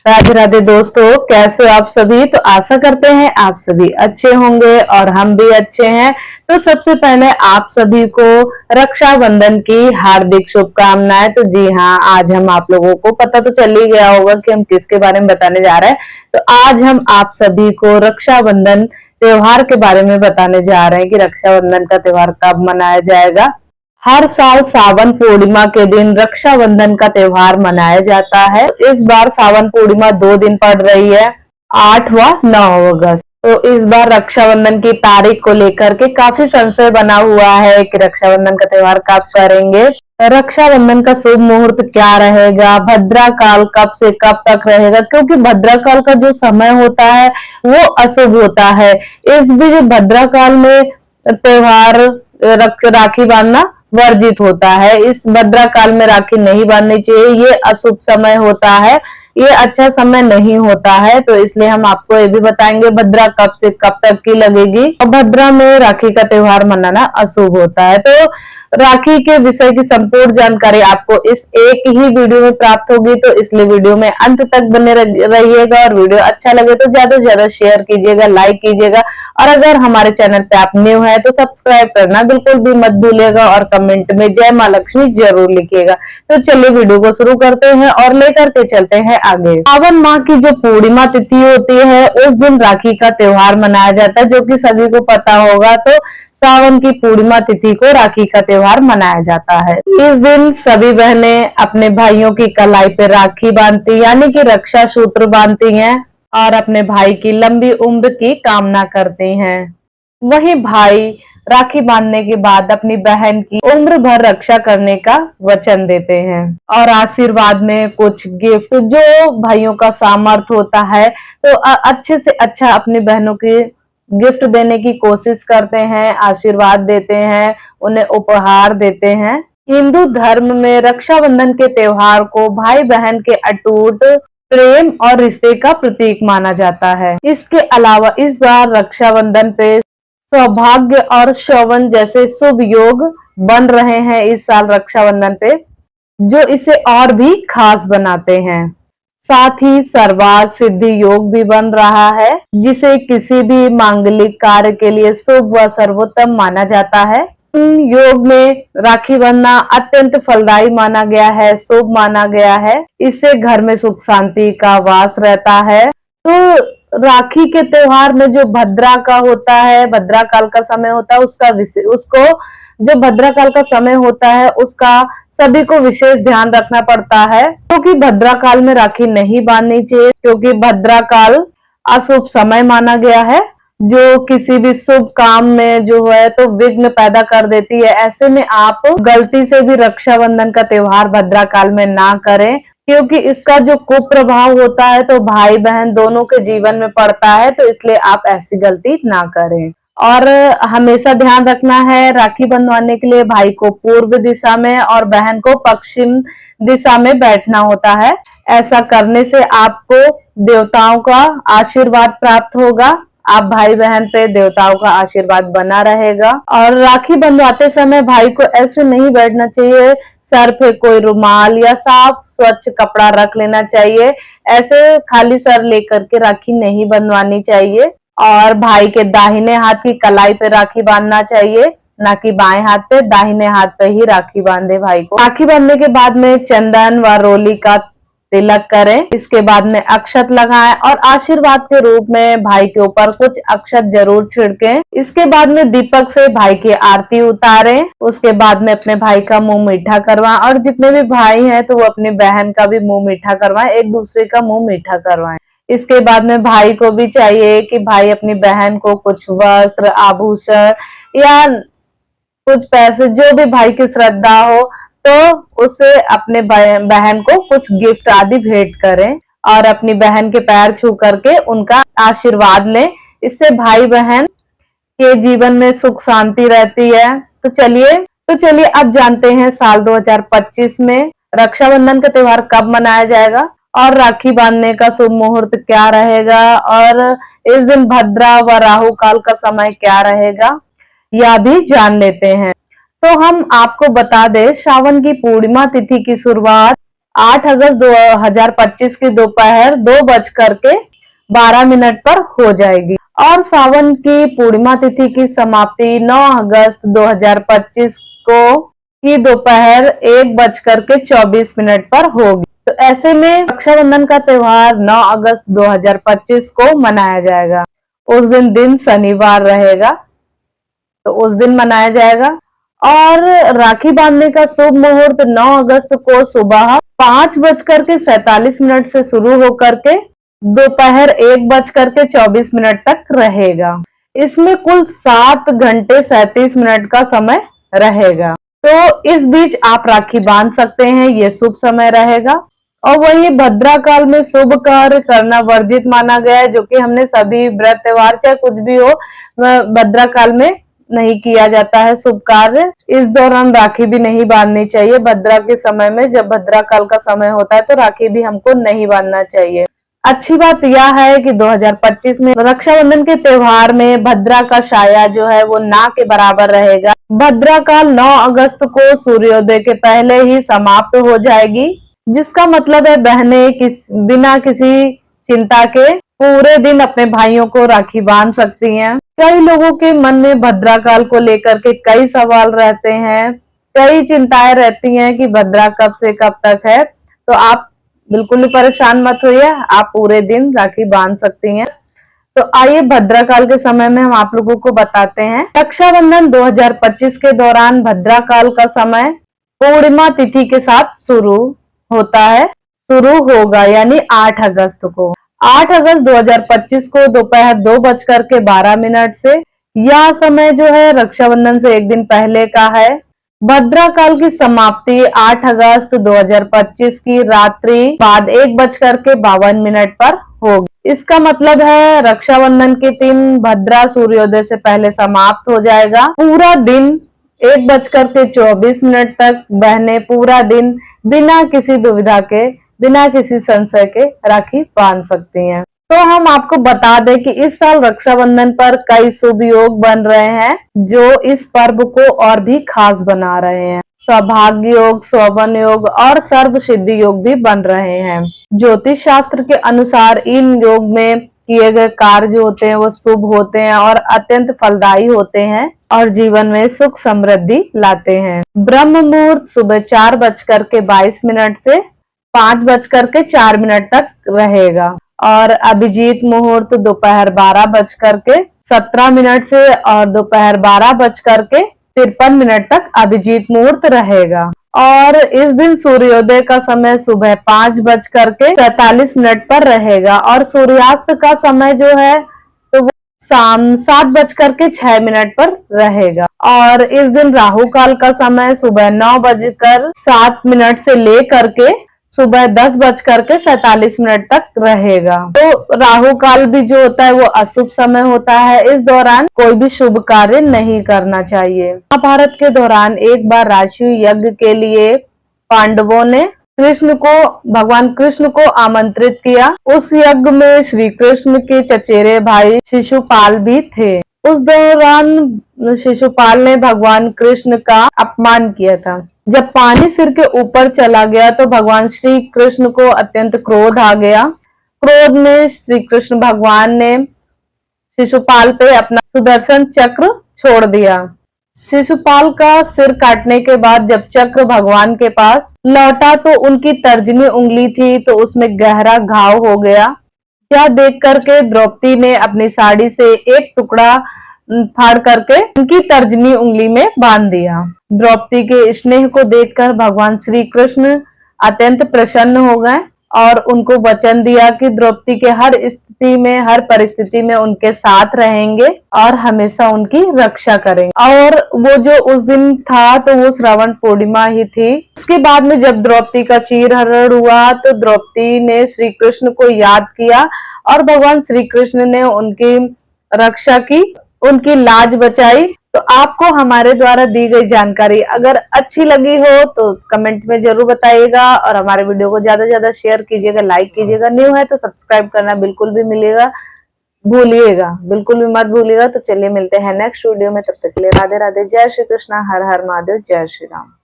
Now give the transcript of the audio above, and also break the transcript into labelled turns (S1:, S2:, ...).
S1: राधे राधे दोस्तों, कैसे हो आप सभी। तो आशा करते हैं आप सभी अच्छे होंगे और हम भी अच्छे हैं। तो सबसे पहले आप सभी को रक्षाबंधन की हार्दिक शुभकामनाएं। तो जी हाँ, आज हम आप लोगों को पता तो चल ही गया होगा कि हम किसके बारे में बताने जा रहे हैं। तो आज हम आप सभी को रक्षाबंधन त्योहार के बारे में बताने जा रहे हैं कि रक्षाबंधन का त्योहार कब मनाया जाएगा। हर साल सावन पूर्णिमा के दिन रक्षाबंधन का त्योहार मनाया जाता है। इस बार सावन पूर्णिमा 2 दिन पड़ रही है, 8 व 9 अगस्त। तो इस बार रक्षाबंधन की तारीख को लेकर के काफी संशय बना हुआ है कि रक्षाबंधन का त्योहार कब करेंगे, रक्षाबंधन का शुभ मुहूर्त क्या रहेगा, भद्रा काल कब से कब तक रहेगा, क्योंकि भद्रा काल का जो समय होता है वो अशुभ होता है। इस भी जो भद्रा काल में त्योहार राखी बांधना वर्जित होता है। इस भद्रा काल में राखी नहीं बांधनी चाहिए, ये अशुभ समय होता है, ये अच्छा समय नहीं होता है। तो इसलिए हम आपको ये भी बताएंगे भद्रा कब से कब तक की लगेगी और भद्रा में राखी का त्योहार मनाना अशुभ होता है। तो राखी के विषय की संपूर्ण जानकारी आपको इस एक ही वीडियो में प्राप्त होगी, तो इसलिए वीडियो में अंत तक बने रहिएगा। और वीडियो अच्छा लगे तो ज्यादा से ज्यादा शेयर कीजिएगा, लाइक कीजिएगा। और अगर हमारे चैनल पे आप न्यू है तो सब्सक्राइब करना बिल्कुल भी मत भूलिएगा और कमेंट में जय मां लक्ष्मी जरूर लिखिएगा। तो चलिए वीडियो को शुरू करते हैं और लेकर के चलते हैं आगे। सावन माह की जो पूर्णिमा तिथि होती है उस दिन राखी का त्योहार मनाया जाता है, जो कि सभी को पता होगा। तो सावन की पूर्णिमा तिथि को राखी का त्योहार मनाया जाता है। इस दिन सभी बहनें अपने भाइयों की कलाई पे राखी बांधती यानी कि रक्षा सूत्र बांधती हैं और अपने भाई की लंबी उम्र की कामना करती हैं। वहीं भाई राखी बांधने के बाद अपनी बहन की उम्र भर रक्षा करने का वचन देते हैं और आशीर्वाद में कुछ गिफ्ट जो भाइयों का सामर्थ्य होता है तो अच्छे से अच्छा अपनी बहनों की गिफ्ट देने की कोशिश करते हैं, आशीर्वाद देते हैं, उन्हें उपहार देते हैं। हिंदू धर्म में रक्षाबंधन के त्योहार को भाई बहन के अटूट प्रेम और रिश्ते का प्रतीक माना जाता है। इसके अलावा इस बार रक्षाबंधन पे सौभाग्य और श्रवण जैसे शुभ योग बन रहे हैं इस साल रक्षाबंधन पे, जो इसे और भी खास बनाते हैं। साथ ही सर्वार्थ सिद्धि योग भी बन रहा है, जिसे किसी भी मांगलिक कार्य के लिए शुभ व सर्वोत्तम माना जाता है। योग में राखी बांधना अत्यंत फलदायी माना गया है, शुभ माना गया है। इससे घर में सुख शांति का वास रहता है। तो राखी के त्योहार में जो भद्रा का होता है, भद्रा काल का समय होता है, उसको जो भद्रा काल का समय होता है उसका सभी को विशेष ध्यान रखना पड़ता है, क्योंकि भद्रा काल में राखी नहीं बांधनी चाहिए, क्योंकि भद्रा काल अशुभ समय माना गया है, जो किसी भी शुभ काम में जो है तो विघ्न पैदा कर देती है। ऐसे में आप गलती से भी रक्षाबंधन का त्योहार भद्रा काल में ना करें, क्योंकि इसका जो कुप्रभाव होता है तो भाई बहन दोनों के जीवन में पड़ता है। तो इसलिए आप ऐसी गलती ना करें। और हमेशा ध्यान रखना है, राखी बंधवाने के लिए भाई को पूर्व दिशा में और बहन को पश्चिम दिशा में बैठना होता है। ऐसा करने से आपको देवताओं का आशीर्वाद प्राप्त होगा। आप भाई बहन पे देवताओं का आशीर्वाद बना रहेगा। और राखी बंधवाते समय भाई को ऐसे नहीं बैठना चाहिए, सर पे कोई रुमाल या साफ स्वच्छ कपड़ा रख लेना चाहिए। ऐसे खाली सर लेकर के राखी नहीं बंधवानी चाहिए। और भाई के दाहिने हाथ की कलाई पे राखी बांधना चाहिए, ना कि बाएं हाथ पे। दाहिने हाथ पे ही राखी बांधे भाई को। राखी बांधने के बाद में चंदन व रोली का तिलक करें। इसके बाद में अक्षत लगाएं और आशीर्वाद के रूप में भाई के ऊपर कुछ अक्षत जरूर छिड़कें। इसके बाद में दीपक से भाई की आरती उतारें। उसके बाद में अपने भाई का मुंह मीठा करवाएं और जितने भी भाई हैं तो वो अपनी बहन का भी मुंह मीठा करवाएं, एक दूसरे का मुंह मीठा करवाएं। इसके बाद में भाई को भी चाहिए कि भाई अपनी बहन को कुछ वस्त्र, आभूषण या कुछ पैसे, जो भी भाई की श्रद्धा हो, तो उसे अपने बहन को कुछ गिफ्ट आदि भेंट करें और अपनी बहन के पैर छू करके उनका आशीर्वाद लें। इससे भाई बहन के जीवन में सुख शांति रहती है। तो चलिए अब जानते हैं साल 2025 में रक्षाबंधन का त्योहार कब मनाया जाएगा और राखी बांधने का शुभ मुहूर्त क्या रहेगा और इस दिन भद्रा व राहु काल का समय क्या रहेगा, यह भी जान लेते हैं। तो हम आपको बता दें, सावन की पूर्णिमा तिथि की शुरुआत 8 अगस्त 2025 की दोपहर 2:12 पर हो जाएगी। और सावन की पूर्णिमा तिथि की समाप्ति 9 अगस्त 2025 को की दोपहर 1:24 पर होगी। तो ऐसे में रक्षाबंधन का त्योहार 9 अगस्त 2025 को मनाया जाएगा। उस दिन शनिवार रहेगा, तो उस दिन मनाया जाएगा। और राखी बांधने का शुभ मुहूर्त 9 अगस्त को सुबह 5:47 से शुरू होकर के दोपहर 1:24 तक रहेगा। इसमें कुल 7 घंटे 37 मिनट का समय रहेगा। तो इस बीच आप राखी बांध सकते हैं, ये शुभ समय रहेगा। और वही भद्रा काल में शुभ कार्य करना वर्जित माना गया है, जो कि हमने सभी व्रत त्योहार चाहे कुछ भी हो भद्रा काल में नहीं किया जाता है शुभ कार्य। इस दौरान राखी भी नहीं बांधनी चाहिए। भद्रा के समय में जब भद्रा काल का समय होता है तो राखी भी हमको नहीं बांधना चाहिए। अच्छी बात यह है कि 2025 में रक्षाबंधन के त्योहार में भद्रा का छाया जो है वो ना के बराबर रहेगा। भद्रा काल 9 अगस्त को सूर्योदय के पहले ही समाप्त हो जाएगी, जिसका मतलब है बहनें बिना किसी चिंता के पूरे दिन अपने भाइयों को राखी बांध सकती हैं। कई लोगों के मन में भद्रा काल को लेकर के कई सवाल रहते हैं, कई चिंताएं रहती हैं कि भद्रा कब से कब तक है। तो आप बिल्कुल भी परेशान मत होइए, आप पूरे दिन राखी बांध सकती हैं। तो आइए भद्रा काल के समय में हम आप लोगों को बताते हैं। रक्षाबंधन 2025 के दौरान भद्रा काल का समय पूर्णिमा तिथि के साथ शुरू होगा, यानी 8 अगस्त को। 8 अगस्त 2025 को दोपहर 2:12 से यह समय जो है रक्षाबंधन से एक दिन पहले का है। भद्रा काल की समाप्ति 8 अगस्त 2025 की रात्रि बाद 1:52 पर होगी। इसका मतलब है रक्षाबंधन के दिन भद्रा सूर्योदय से पहले समाप्त हो जाएगा। पूरा दिन 1:24 तक बहनें पूरा दिन बिना किसी दुविधा के, बिना किसी संशय के राखी बांध सकती हैं। तो हम आपको बता दें कि इस साल रक्षाबंधन पर कई शुभ योग बन रहे हैं, जो इस पर्व को और भी खास बना रहे हैं। सौभाग्य योग, शोभन योग और सर्व सिद्धि योग भी बन रहे हैं। ज्योतिष शास्त्र के अनुसार इन योग में किए गए कार्य जो होते हैं वो शुभ होते हैं और अत्यंत फलदायी होते हैं और जीवन में सुख समृद्धि लाते हैं। ब्रह्म मुहूर्त सुबह 4:22 से 5:04 तक रहेगा और अभिजीत मुहूर्त दोपहर 12:17 से और दोपहर 12:53 तक अभिजीत मुहूर्त रहेगा। और इस दिन सूर्योदय का समय सुबह 5:47 पर रहेगा और सूर्यास्त का समय जो है तो वो शाम 7:06 पर रहेगा। और इस दिन राहु काल का समय सुबह 9:07 से लेकर के सुबह 10:47 तक रहेगा। तो राहु काल भी जो होता है वो अशुभ समय होता है। इस दौरान कोई भी शुभ कार्य नहीं करना चाहिए। महाभारत के दौरान एक बार राजसूय यज्ञ के लिए पांडवों ने भगवान कृष्ण को आमंत्रित किया। उस यज्ञ में श्री कृष्ण के चचेरे भाई शिशुपाल भी थे। उस दौरान शिशुपाल ने भगवान कृष्ण का अपमान किया था। जब पानी सिर के ऊपर चला गया तो भगवान श्री कृष्ण को अत्यंत क्रोध आ गया। क्रोध में श्री कृष्ण भगवान ने शिशुपाल पे अपना सुदर्शन चक्र छोड़ दिया। शिशुपाल का सिर काटने के बाद जब चक्र भगवान के पास लौटा तो उनकी तर्जनी उंगली थी तो उसमें गहरा घाव हो गया। यह देख करके द्रौपदी ने अपनी साड़ी से एक टुकड़ा फाड़ करके उनकी तर्जनी उंगली में बांध दिया। द्रौपदी के स्नेह को देखकर भगवान श्री कृष्ण अत्यंत प्रसन्न हो गए और उनको वचन दिया कि द्रौपदी के हर स्थिति में, हर परिस्थिति में उनके साथ रहेंगे और हमेशा उनकी रक्षा करेंगे। और वो जो उस दिन था तो वो श्रावण पूर्णिमा ही थी। उसके बाद में जब द्रौपदी का चीरहरण हुआ तो द्रौपदी ने श्री कृष्ण को याद किया और भगवान श्री कृष्ण ने उनकी रक्षा की, उनकी लाज बचाई। तो आपको हमारे द्वारा दी गई जानकारी अगर अच्छी लगी हो तो कमेंट में जरूर बताइएगा और हमारे वीडियो को ज्यादा से ज्यादा शेयर कीजिएगा, लाइक कीजिएगा। न्यू है तो सब्सक्राइब करना बिल्कुल भी बिल्कुल भी मत भूलिएगा। तो चलिए मिलते हैं नेक्स्ट वीडियो में, तब तक के लिए राधे राधे, जय श्री कृष्णा, हर हर महादेव, जय श्री राम।